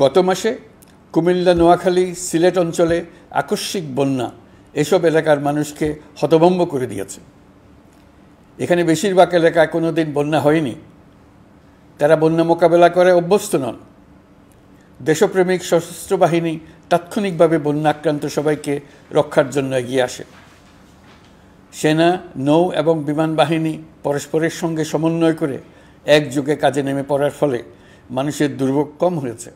গত মাসে কুমিল্লা, নোয়াখালী, সিলেট অঞ্চলে আকস্মিক বন্যা এসব এলাকার মানুষকে হতভম্ব করে দিয়েছে। এখানে বেশিরভাগ এলাকায় কোনো দিন বন্যা হয়নি। তারা বন্যা মোকাবেলা করে অভ্যস্ত নন। দেশপ্রেমিক সশস্ত্র বাহিনী তাৎক্ষণিকভাবে বন্যা আক্রান্ত সবাইকে রক্ষার জন্য এগিয়ে আসে। সেনা, নৌ এবং বিমান বাহিনী পরস্পরের সঙ্গে সমন্বয় করে একযোগে কাজে নেমে পড়ার ফলে মানুষের দুর্ভোগ কম হয়েছে।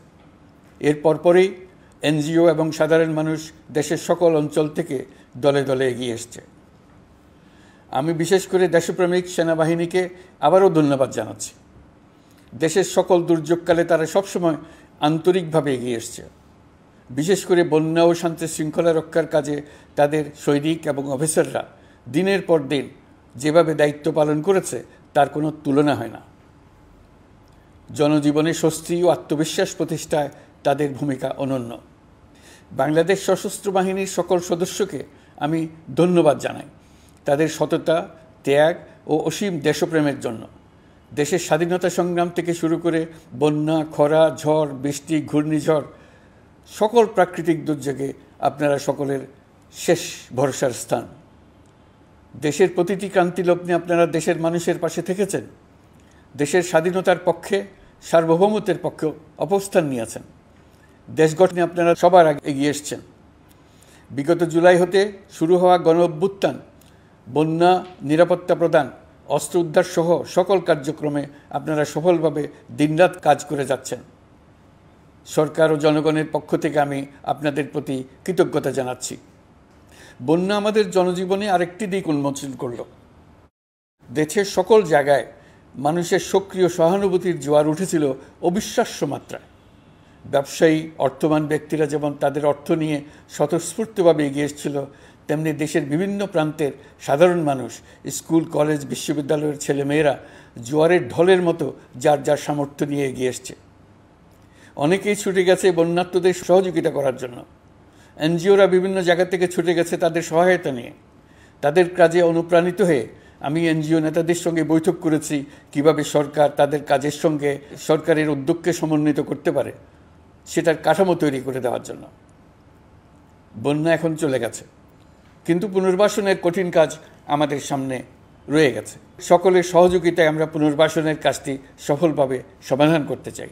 এর পরপরই এনজিও এবং সাধারণ মানুষ দেশের সকল অঞ্চল থেকে দলে দলে এগিয়ে এসছে। আমি বিশেষ করে দেশপ্রেমিক সেনাবাহিনীকে আবারও ধন্যবাদ জানাচ্ছি। দেশের সকল দুর্যোগকালে তারা সবসময় আন্তরিকভাবে এগিয়ে এসছে। বিশেষ করে বন্যা ও শান্তি শৃঙ্খলা রক্ষার কাজে তাদের সৈনিক এবং অফিসাররা দিনের পর দিন যেভাবে দায়িত্ব পালন করেছে তার কোনো তুলনা হয় না। জনজীবনে স্বস্তি ও আত্মবিশ্বাস প্রতিষ্ঠায় তাদের ভূমিকা অনন্য। বাংলাদেশ সশস্ত্র বাহিনীর সকল সদস্যকে আমি ধন্যবাদ জানাই তাদের সততা, ত্যাগ ও অসীম দেশপ্রেমের জন্য। দেশের স্বাধীনতা সংগ্রাম থেকে শুরু করে বন্যা, খরা, ঝড়, বৃষ্টি, ঘূর্ণিঝড়, সকল প্রাকৃতিক দুর্যোগে আপনারা সকলের শেষ ভরসার স্থান। দেশের প্রতিটি ক্রান্তি লগ্নে আপনারা দেশের মানুষের পাশে থেকেছেন। দেশের স্বাধীনতার পক্ষে, সার্বভৌমত্বের পক্ষে অবস্থান নিয়েছেন। দেশ গঠনে আপনারা সবার আগে এগিয়ে এসছেন। বিগত জুলাই হতে শুরু হওয়া গণ অভ্যুত্থান, বন্যা, নিরাপত্তা প্রদান, অস্ত্র উদ্ধার সহ সকল কার্যক্রমে আপনারা সফলভাবে দিনরাত কাজ করে যাচ্ছেন। সরকার ও জনগণের পক্ষ থেকে আমি আপনাদের প্রতি কৃতজ্ঞতা জানাচ্ছি। বন্যা আমাদের জনজীবনে আরেকটি দিক উন্মোচন করল। দেশের সকল জায়গায় মানুষের সক্রিয় সহানুভূতির জোয়ার উঠেছিল অবিশ্বাস্য মাত্রায়। ব্যবসায়ী, অর্থবান ব্যক্তিরা যেমন তাদের অর্থ নিয়ে স্বতঃস্ফূর্তভাবে এগিয়ে এসেছিল, তেমনি দেশের বিভিন্ন প্রান্তের সাধারণ মানুষ, স্কুল, কলেজ, বিশ্ববিদ্যালয়ের ছেলেমেয়েরা জোয়ারের ঢলের মতো যার যার সামর্থ্য নিয়ে এগিয়ে এসছে। অনেকেই ছুটে গেছে বন্যার্তদের সহযোগিতা করার জন্য। এনজিওরা বিভিন্ন জায়গা থেকে ছুটে গেছে তাদের সহায়তা নিয়ে। তাদের কাজে অনুপ্রাণিত হয়ে আমি এনজিও নেতাদের সঙ্গে বৈঠক করেছি কিভাবে সরকার তাদের কাজের সঙ্গে সরকারের উদ্যোগকে সমন্বিত করতে পারে, সেটার কাঠামো তৈরি করে দেওয়ার জন্য। বন্যা এখন চলে গেছে, কিন্তু পুনর্বাসনের কঠিন কাজ আমাদের সামনে রয়ে গেছে। সকলের সহযোগিতায় আমরা পুনর্বাসনের কাজটি সফলভাবে সমাধান করতে চাই।